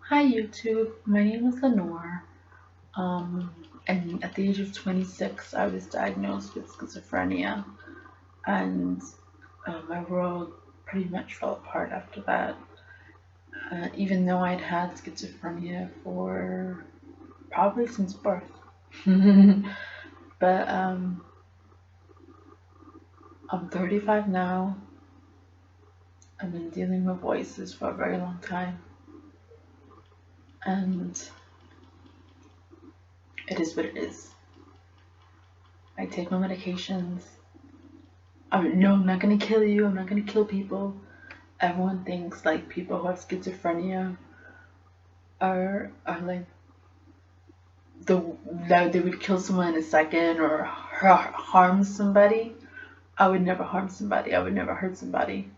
Hi YouTube, my name is Lenore. Um, and at the age of 26, I was diagnosed with schizophrenia, and my world pretty much fell apart after that. Even though I'd had schizophrenia for probably since birth. But I'm 35 now. I've been dealing with voices for a very long time, and it is what it is. I take my medications. No, I'm not gonna kill you. I'm not gonna kill people. Everyone thinks like people who have schizophrenia are like that they would kill someone in a second or harm somebody. I would never harm somebody. I would never hurt somebody.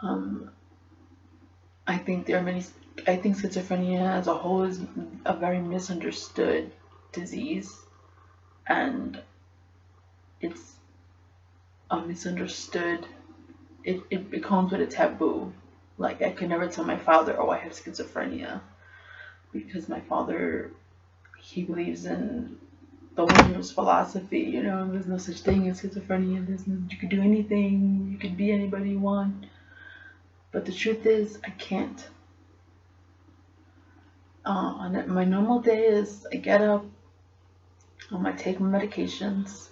Um, I think there are many. I think schizophrenia as a whole is a very misunderstood disease, and it's a misunderstood. It becomes with a taboo. Like I could never tell my father, "Oh, I have schizophrenia," because my father he believes in the Williams philosophy. There's no such thing as schizophrenia. You could do anything. You could be anybody you want. But the truth is, I can't. On my normal day is I get up, I take my medications.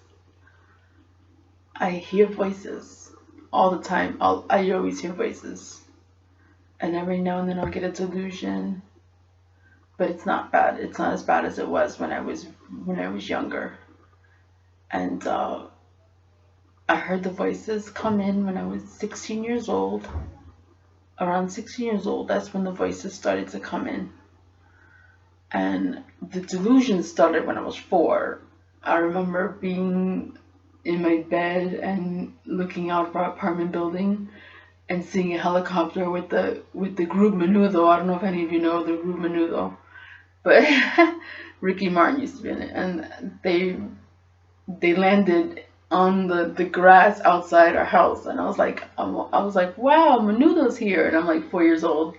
I hear voices all the time. I always hear voices, and every now and then I'll get a delusion. But it's not bad. It's not as bad as it was when I was younger. And I heard the voices come in when I was 16 years old. Around 16 years old, that's when the voices started to come in. And the delusion started when I was 4. I remember being in my bed and looking out for our apartment building and seeing a helicopter with the group Menudo. I don't know if any of you know the group Menudo, but Ricky Martin used to be in it, and they landed on the grass outside our house, and I was like, wow, Menudo's here, and I'm like 4 years old.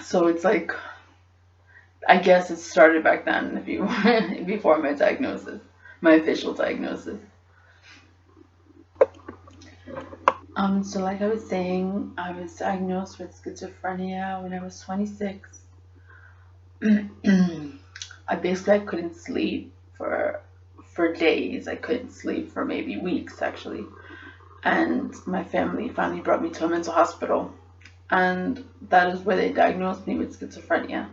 So it's like, I guess it started back then, if you before my diagnosis, my official diagnosis. So like I was saying, I was diagnosed with schizophrenia when I was 26. I couldn't sleep for days. I couldn't sleep for maybe weeks actually. And my family finally brought me to a mental hospital, and that is where they diagnosed me with schizophrenia.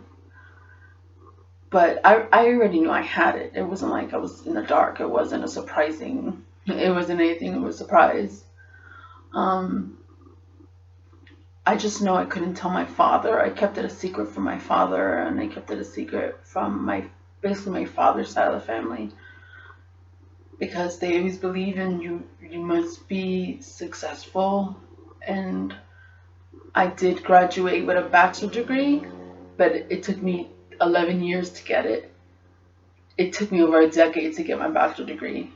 But I already knew I had it. It wasn't like I was in the dark. It wasn't anything of a surprise. Um, I just know I couldn't tell my father. I kept it a secret from my father, and I kept it a secret from basically my father's side of the family, because they always believe in you must be successful. And I did graduate with a bachelor degree, but it took me 11 years to get it. It took me over a decade to get my bachelor degree.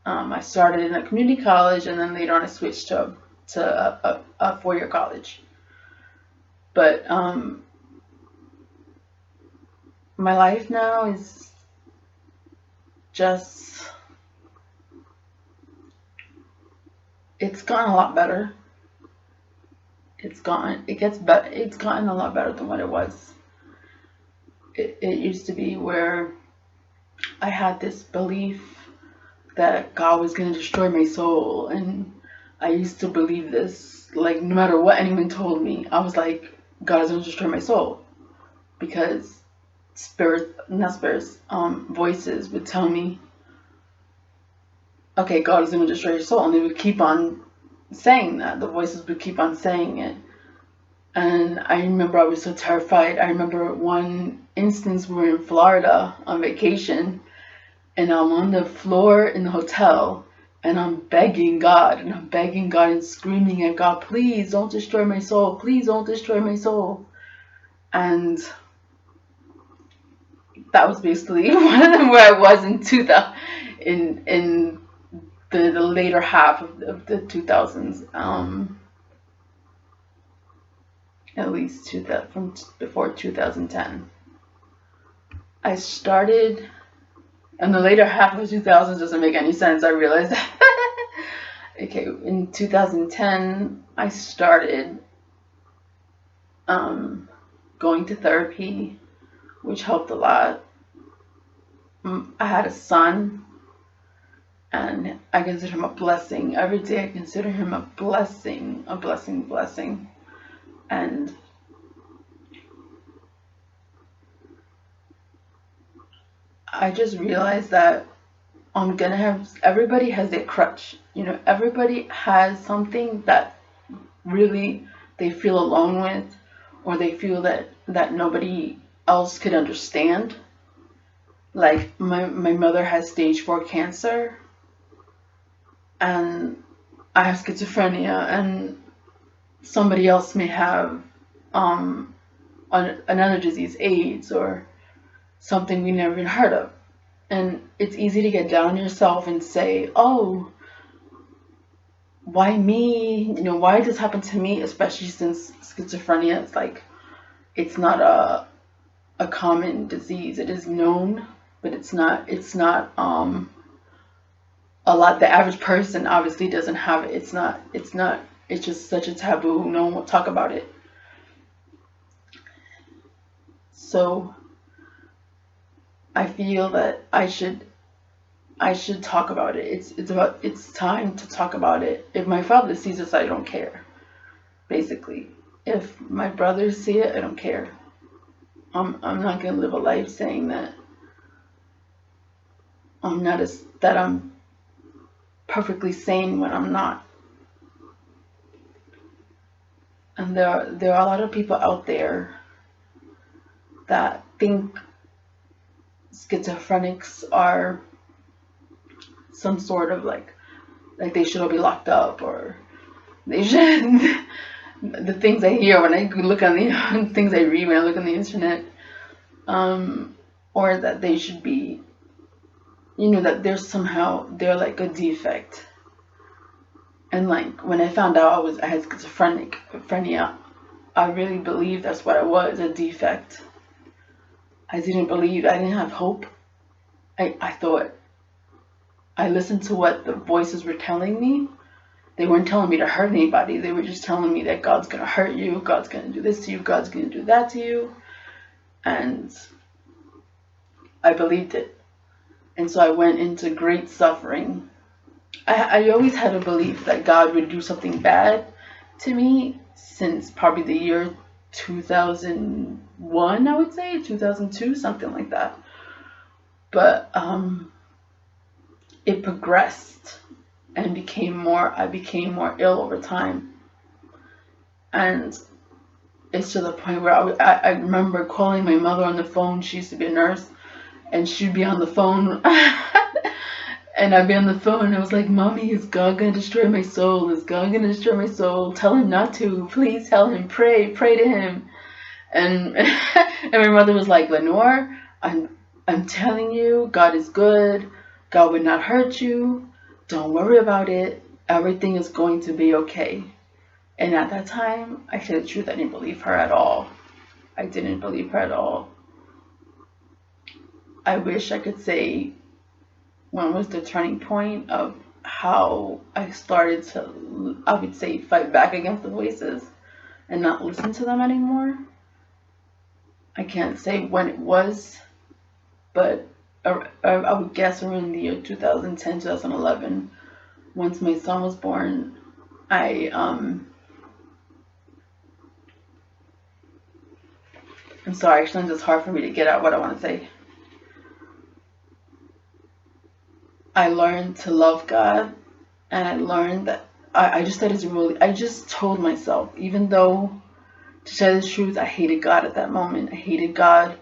I started in a community college, and then later on I switched to a 4-year college. But my life now is just, it's gotten a lot better. It's gotten a lot better than what it was. It used to be where I had this belief that God was going to destroy my soul, and I used to believe this. Like, no matter what anyone told me, I was like, God is going to destroy my soul, because not spirits, voices would tell me, okay, God is going to destroy your soul, and they would keep on saying that. The voices would keep on saying it. And I remember I was so terrified. I remember one instance we were in Florida on vacation, and I'm on the floor in the hotel, and I'm begging God, and screaming at God, please don't destroy my soul, please don't destroy my soul. And that was basically where I was in the later half of the 2000s. at least from before 2010. I started in the later half of 2000s. Doesn't make any sense. I realized that. Okay, in 2010, I started going to therapy, which helped a lot. I had a son, and I consider him a blessing. Every day I consider him a blessing, a blessing, blessing. And I just realized that I'm gonna have, everybody has their crutch. Everybody has something that really they feel alone with, or they feel that nobody else could understand. Like my mother has stage 4 cancer, and I have schizophrenia, and somebody else may have um, another disease, AIDS, or something we never even heard of. And it's easy to get down on yourself and say, oh, why me? Why did this happen to me? Especially since schizophrenia, it's not a common disease. It is known, but it's not a lot. The average person obviously doesn't have it. It's just such a taboo. No one will talk about it. So I feel that I should talk about it. It's time to talk about it. If my father sees this, I don't care. Basically, if my brothers see it, I don't care. I'm not gonna live a life saying that I'm perfectly sane when I'm not. And there are a lot of people out there that think schizophrenics are some sort of like they should all be locked up, or they should. The things I hear when I look on the things I read when I look on the internet, or that they should be, that they're like a defect. And like when I found out I had schizophrenia, I really believed that's what I was, a defect. I didn't have hope. I thought, I listened to what the voices were telling me. They weren't telling me to hurt anybody. They were just telling me that God's going to hurt you, God's going to do this to you, God's going to do that to you. And I believed it. And so I went into great suffering. I always had a belief that God would do something bad to me since probably the year 2001, I would say, 2002, something like that. But it progressed and I became more ill over time. And it's to the point where I remember calling my mother on the phone. She used to be a nurse, and she'd be on the phone. And I'd be on the phone, and I was like, Mommy, is God going to destroy my soul? Is God going to destroy my soul? Tell him not to. Please tell him. Pray to him. And and my mother was like, Lenore, I'm telling you, God is good. God would not hurt you. Don't worry about it. Everything is going to be okay. And at that time, I tell the truth, I didn't believe her at all. I didn't believe her at all. I wish I could say when was the turning point of how I started to, I would say, fight back against the voices and not listen to them anymore. I can't say when it was, but I would guess around the year 2010, 2011. Once my son was born, I'm sorry, actually, it's hard for me to get out what I want to say. I learned to love God, and I learned that I just told myself, even though, to tell the truth, I hated God at that moment. I hated God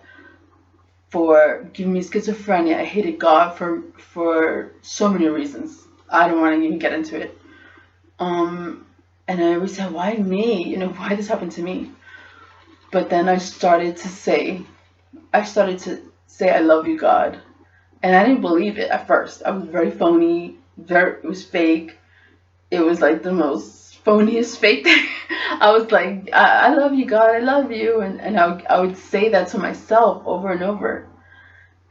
for giving me schizophrenia. I hated God for so many reasons. I don't want to even get into it. And I always said, why me? Why this happened to me? But then I started to say, I love you, God. And I didn't believe it at first. I was very phony. It was fake. It was like the most phoniest fake thing. I was like, I love you, God, I love you. And I would say that to myself over and over.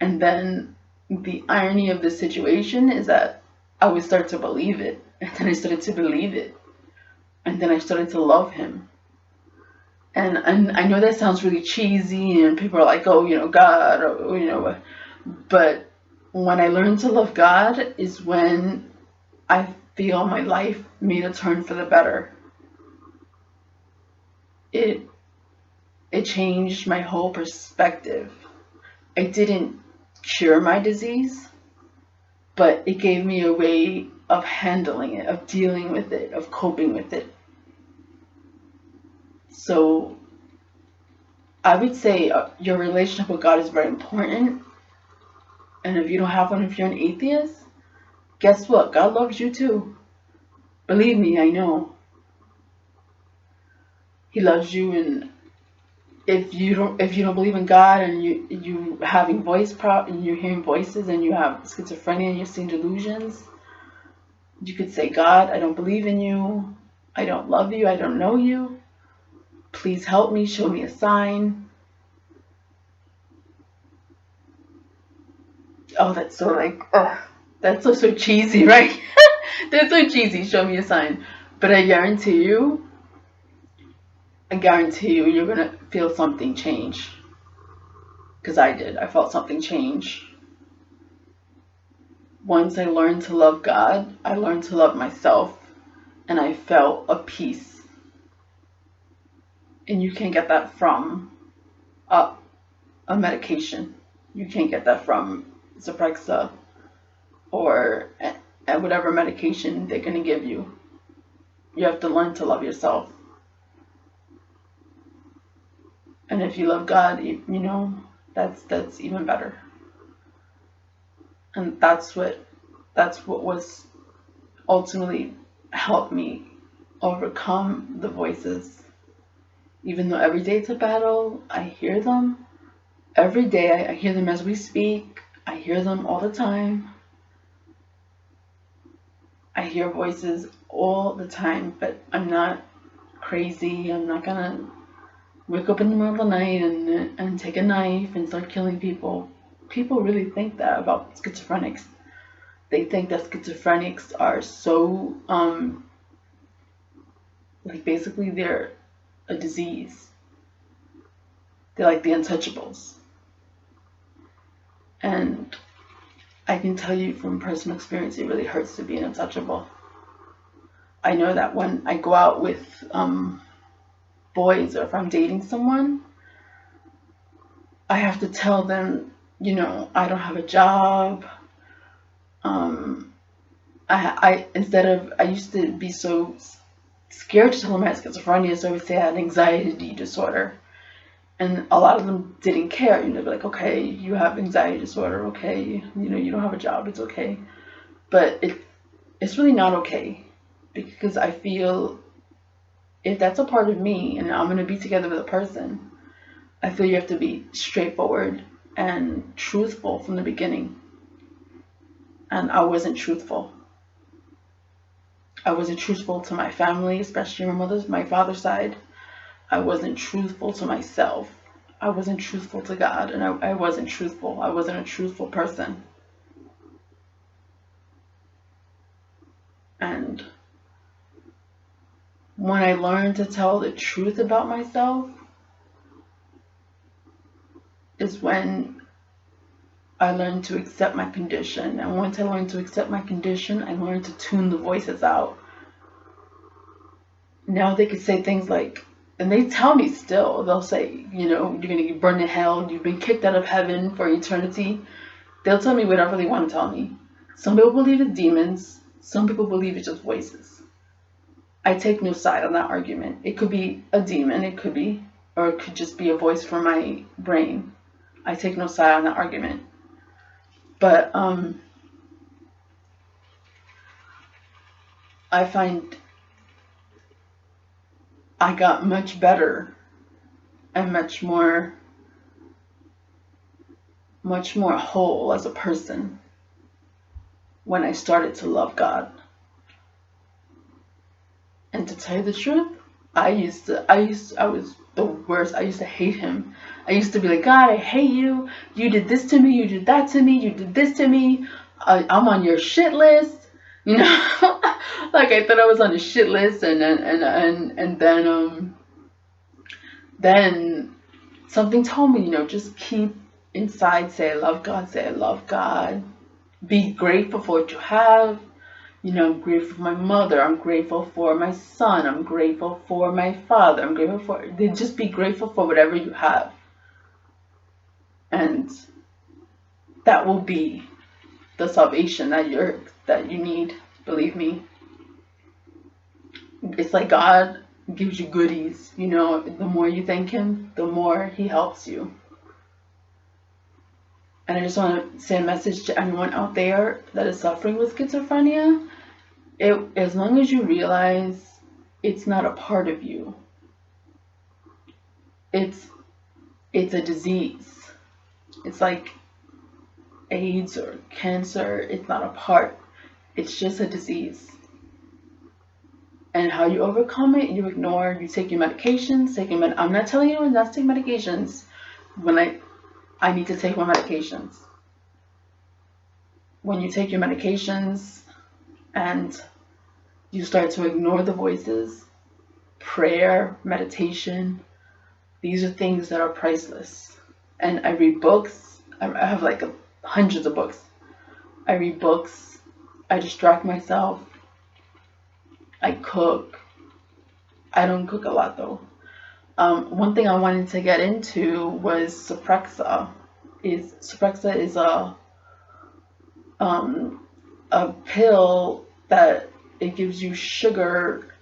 And then the irony of the situation is that I would start to believe it. And then I started to believe it. And then I started to love him. And I know that sounds really cheesy, and people are like, oh, God, or. But when I learned to love God is when I feel my life made a turn for the better. It changed my whole perspective. It didn't cure my disease, but it gave me a way of handling it, of dealing with it, of coping with it. So I would say your relationship with God is very important. And if you don't have one, if you're an atheist, guess what? God loves you too. Believe me, I know. He loves you, and if you don't believe in God, and you having and you're hearing voices, and you have schizophrenia and you're seeing delusions, you could say, God, I don't believe in you. I don't love you. I don't know you. Please help me. Show me a sign. Oh, that's so like, that's so cheesy, right? That's so cheesy. Show me a sign. But I guarantee you, you're going to feel something change. Because I did. I felt something change. Once I learned to love God, I learned to love myself. And I felt a peace. And you can't get that from a medication. You can't get that from Zyprexa or whatever medication they're going to give you. You have to learn to love yourself. And if you love God, that's even better. And that's what was ultimately helped me overcome the voices. Even though every day it's a battle, I hear them. Every day I hear them as we speak. I hear them all the time. I hear voices all the time, but I'm not crazy. I'm not gonna wake up in the middle of the night and take a knife and start killing people. People really think that about schizophrenics. They think that schizophrenics are so, like basically they're a disease. They're like the untouchables. And I can tell you from personal experience, it really hurts to be an untouchable. I know that when I go out with boys, or if I'm dating someone, I have to tell them, I don't have a job. I used to be so scared to tell them I had schizophrenia, so I would say I had an anxiety disorder. And a lot of them didn't care. They'd be like, okay, you have anxiety disorder, okay, you don't have a job, it's okay. But it's really not okay, because I feel if that's a part of me and I'm going to be together with a person, I feel you have to be straightforward and truthful from the beginning. And I wasn't truthful. I wasn't truthful to my family, especially my father's side. I wasn't truthful to myself. I wasn't truthful to God, and I wasn't truthful. I wasn't a truthful person. And when I learned to tell the truth about myself is when I learned to accept my condition. And once I learned to accept my condition, I learned to tune the voices out. Now they could say things like, and they tell me still, they'll say, you're going to get burned in hell, you've been kicked out of heaven for eternity. They'll tell me whatever they want to tell me. Some people believe it's demons. Some people believe it's just voices. I take no side on that argument. It could be a demon, or it could just be a voice from my brain. I take no side on that argument. But I find I got much better and much more whole as a person when I started to love God. And to tell you the truth, I was the worst. I used to hate him. I used to be like, God, I hate you. You did this to me. You did that to me. You did this to me. I'm on your shit list. You know, like I thought I was on a shit list, and then something told me, just keep inside. Say I love God. Say I love God. Be grateful for what you have. I'm grateful for my mother. I'm grateful for my son. I'm grateful for my father. I'm grateful for. Just be grateful for whatever you have, and that will be the salvation that you need. Believe me, it's like God gives you goodies. The more you thank Him, the more He helps you. And I just want to send a message to anyone out there that is suffering with schizophrenia. As long as you realize it's not a part of you, it's a disease. It's like AIDS or cancer. It's not a part. It's just a disease. And how you overcome it, you ignore. You take your medications. I'm not telling you not to take medications. When I need to take my medications. When you take your medications and you start to ignore the voices, prayer, meditation, these are things that are priceless. And I read books. I have like hundreds of books. I read books. I distract myself. I cook. I don't cook a lot though. One thing I wanted to get into was Suprexa. Suprexa is a pill that it gives you sugar.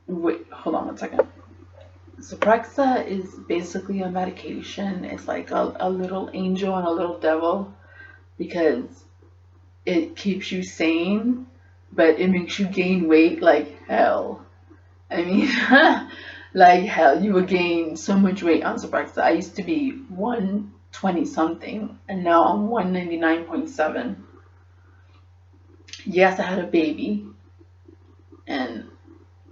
Wait, hold on one second. Suprexa is basically a medication. It's like a little angel and a little devil because it keeps you sane, but it makes you gain weight like hell. I mean, like hell. You will gain so much weight on Suprexa. I used to be 120 something, and now I'm 199.7. Yes, I had a baby, and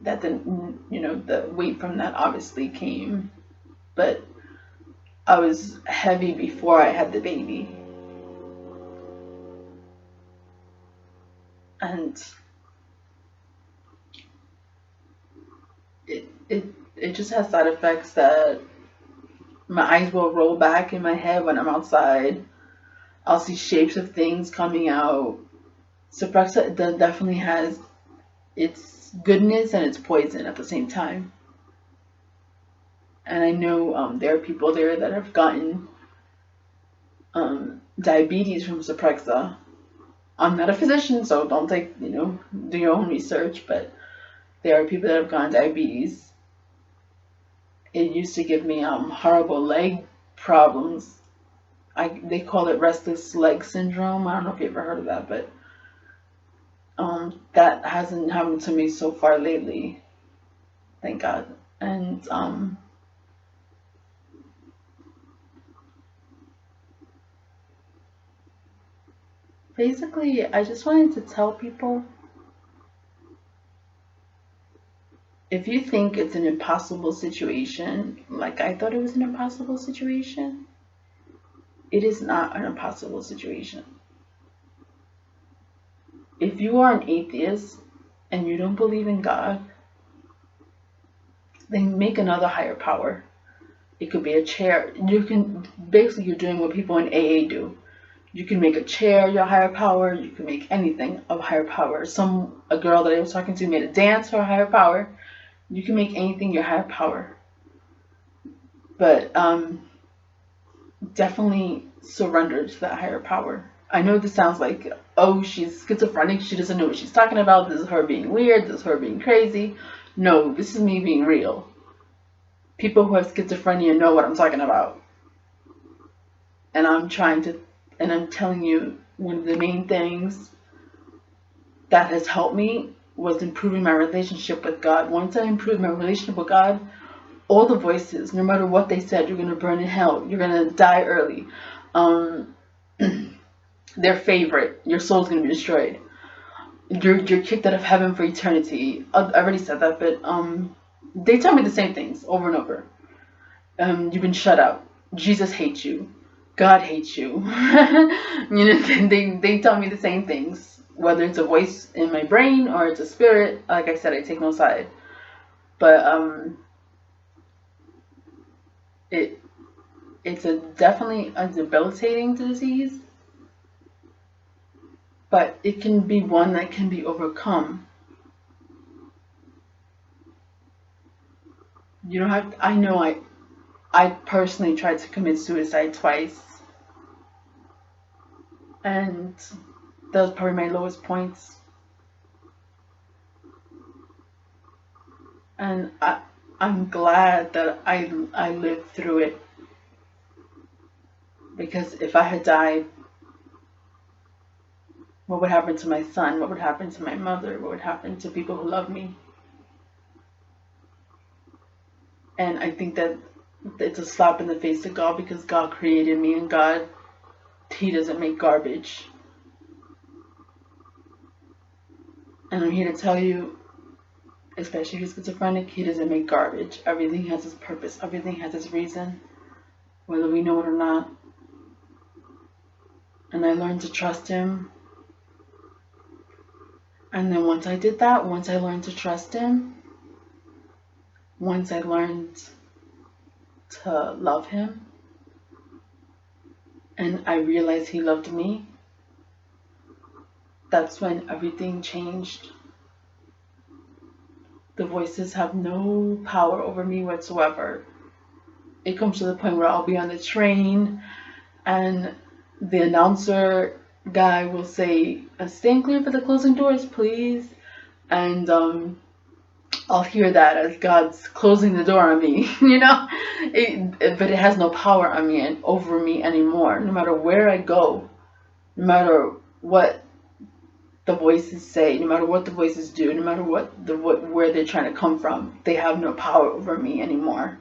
that didn't, the weight from that obviously came, but I was heavy before I had the baby. And it just has side effects that my eyes will roll back in my head when I'm outside. I'll see shapes of things coming out. Suprexa definitely has its goodness and its poison at the same time. And I know there are people there that have gotten diabetes from Suprexa. I'm not a physician, so don't take, do your own research, but there are people that have gotten diabetes. It used to give me horrible leg problems. They call it restless leg syndrome. I don't know if you ever heard of that, but that hasn't happened to me so far lately. Thank God. And basically, I just wanted to tell people, if you think it's an impossible situation, like I thought it was an impossible situation, it is not an impossible situation. If you are an atheist and you don't believe in God, then make another higher power. It could be a chair. You're doing what people in AA do. You can make a chair your higher power. You can make anything a higher power. A girl that I was talking to made a dance her higher power. You can make anything your higher power. But definitely surrender to that higher power. I know this sounds like, oh, she's schizophrenic. She doesn't know what she's talking about. This is her being weird. This is her being crazy. No, this is me being real. People who have schizophrenia know what I'm talking about. And I'm telling you, one of the main things that has helped me was improving my relationship with God. Once I improved my relationship with God, all the voices, no matter what they said, you're going to burn in hell, you're going to die early, their favorite, your soul's going to be destroyed. you're kicked out of heaven for eternity. I already said that, but they tell me the same things over and over. You've been shut out. Jesus hates you. God hates you. They tell me the same things. Whether it's a voice in my brain or it's a spirit, like I said, I take no side. But it it's definitely a debilitating disease, but it can be one that can be overcome. You don't have to, I know I personally tried to commit suicide twice, and that was probably my lowest points. And I'm glad that I lived through it, because if I had died, what would happen to my son? What would happen to my mother? What would happen to people who love me? And I think that it's a slap in the face to God, because God created me, and God, He doesn't make garbage. And I'm here to tell you, especially if you're schizophrenic, He doesn't make garbage. Everything has its purpose. Everything has its reason, whether we know it or not. And I learned to trust Him. And then once I did that, once I learned to trust Him, once I learned to love Him, and I realized He loved me, that's when everything changed. The voices have no power over me whatsoever. It comes to the point where I'll be on the train and the announcer guy will say, "Stand clear for the closing doors, please." And I'll hear that as God's closing the door on me, but it has no power on me and over me anymore. No matter where I go, no matter what the voices say, no matter what the voices do, no matter where they're trying to come from, they have no power over me anymore,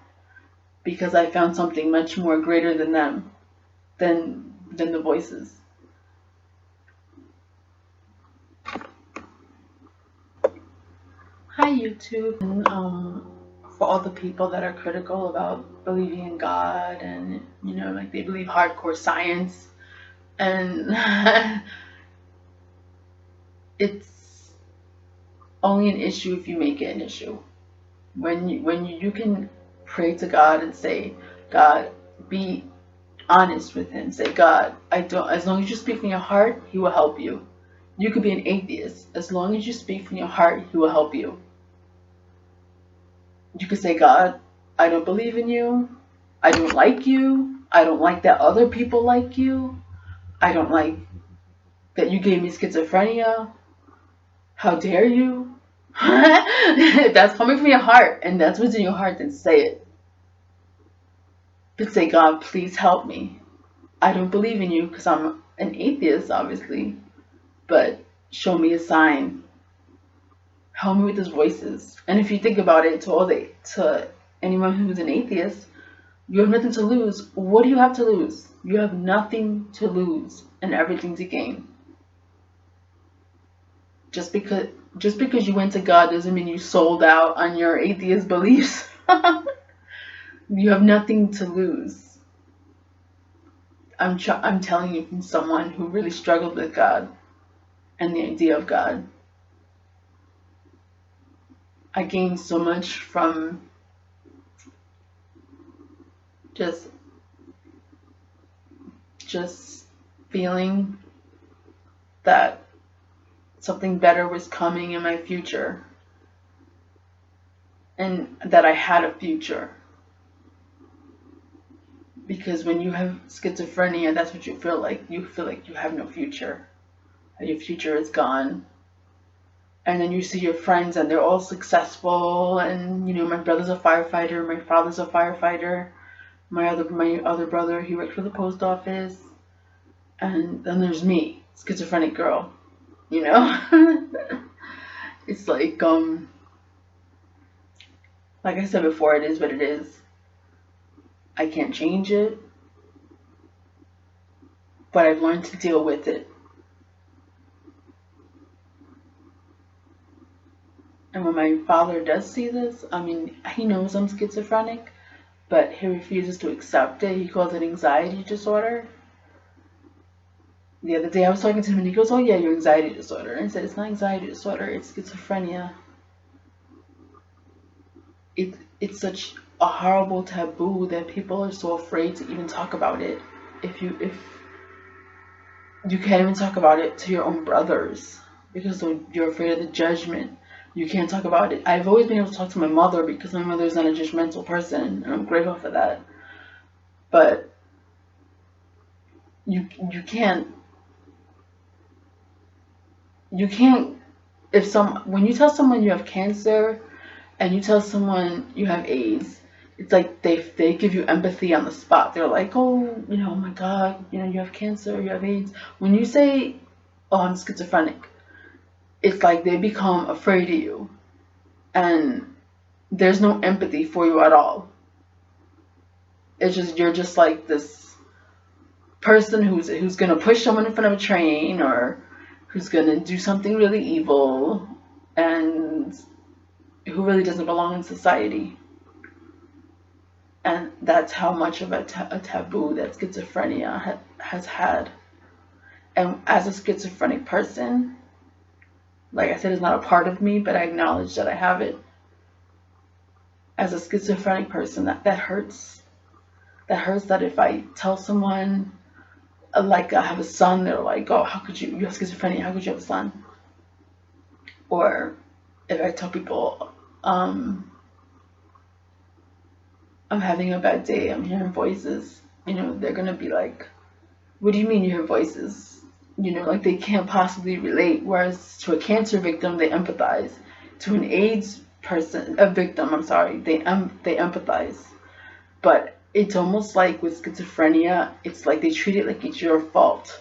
because I found something much more greater than them, than the voices. Hi YouTube, and for all the people that are critical about believing in God, and like they believe hardcore science, and it's only an issue if you make it an issue. When you can pray to God and say, "God, be honest with Him. Say, God, I don't." As long as you speak from your heart, He will help you. You could be an atheist. As long as you speak from your heart, He will help you. You could say, "God, I don't believe in you. I don't like you. I don't like that other people like you. I don't like that you gave me schizophrenia. How dare you?" If that's coming from your heart, and that's what's in your heart, then say it. But say, "God, please help me. I don't believe in you because I'm an atheist, obviously, but show me a sign. Help me with those voices." And if you think about it, to anyone who's an atheist, you have nothing to lose. What do you have to lose? You have nothing to lose and everything to gain. Just because you went to God doesn't mean you sold out on your atheist beliefs. You have nothing to lose. I'm telling you from someone who really struggled with God and the idea of God. I gained so much from just feeling that something better was coming in my future, and that I had a future. Because when you have schizophrenia, that's what you feel like. You feel like you have no future. Your future is gone. And then you see your friends and they're all successful, and my brother's a firefighter, my father's a firefighter, my other brother, he works for the post office, and then there's me, schizophrenic girl. It's like I said before, it is what it is. I can't change it, but I've learned to deal with it. And when my father does see this, I mean, he knows I'm schizophrenic, but he refuses to accept it. He calls it anxiety disorder. The other day I was talking to him and he goes, "Oh yeah, your anxiety disorder." And I said, "It's not anxiety disorder, it's schizophrenia." It's such a horrible taboo that people are so afraid to even talk about it. If you can't even talk about it to your own brothers because you're afraid of the judgment. You can't talk about it. I've always been able to talk to my mother because my mother is not a judgmental person, and I'm grateful for that. But you can't you can't if some when you tell someone you have cancer and you tell someone you have AIDS, it's like they give you empathy on the spot. They're like, "Oh, oh my God, you have cancer, you have AIDS." When you say, "Oh, I'm schizophrenic," it's like they become afraid of you, and there's no empathy for you at all. It's just you're just like this person who's gonna push someone in front of a train, or who's gonna do something really evil, and who really doesn't belong in society. And that's how much of a taboo that schizophrenia has had. And as a schizophrenic person, like I said, it's not a part of me, but I acknowledge that I have it. As a schizophrenic person, that hurts. That hurts that if I tell someone, like I have a son, they're like, "Oh, how could you have schizophrenia, how could you have a son?" Or if I tell people, I'm having a bad day, I'm hearing voices, they're gonna be like, "What do you mean you hear voices?" Like they can't possibly relate. Whereas to a cancer victim, they empathize. To an AIDS person, a victim, I'm sorry, they empathize. But it's almost like with schizophrenia, it's like they treat it like it's your fault.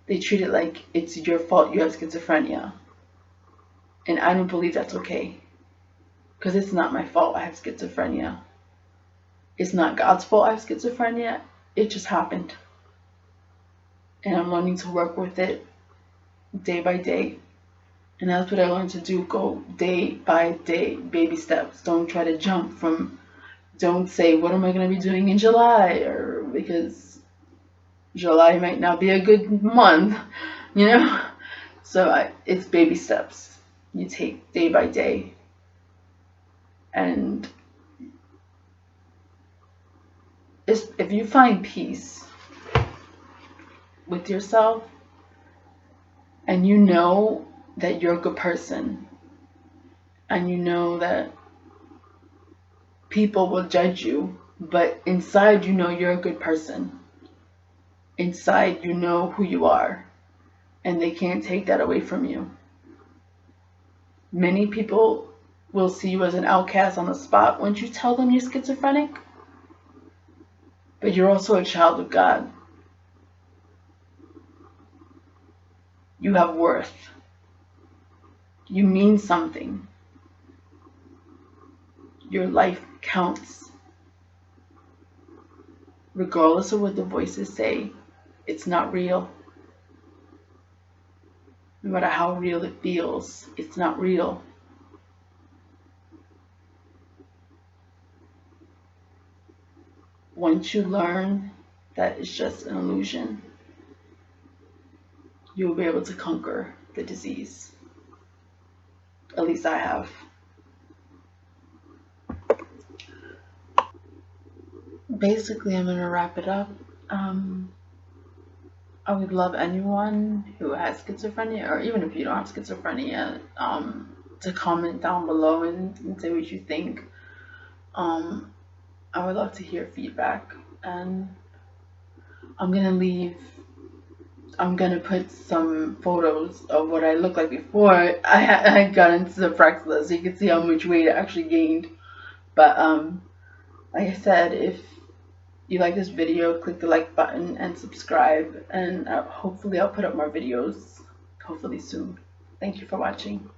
They treat it like it's your fault you have schizophrenia. And I don't believe that's okay. Because it's not my fault I have schizophrenia. It's not God's fault I have schizophrenia. It just happened. And I'm learning to work with it day by day. And that's what I learned to do. Go day by day, baby steps. Don't try to jump from, don't say, what am I going to be doing in July? Or because July might not be a good month, you know? So it's baby steps. You take day by day. And if you find peace with yourself and you know that you're a good person and you know that people will judge you, but inside you know you're a good person. Inside you know who you are, and they can't take that away from you. Many people will see you as an outcast on the spot once you tell them you're schizophrenic, but you're also a child of God. You have worth. You mean something. Your life counts. Regardless of what the voices say, it's not real. No matter how real it feels, it's not real. Once you learn that it's just an illusion, you'll be able to conquer the disease. At least I have. Basically, I'm going to wrap it up. I would love anyone who has schizophrenia, or even if you don't have schizophrenia, to comment down below and say what you think. I would love to hear feedback, and I'm gonna put some photos of what I looked like before I got into the practice, so you can see how much weight I actually gained. But like I said, if you like this video, click the like button and subscribe, and hopefully I'll put up more videos hopefully soon. Thank you for watching.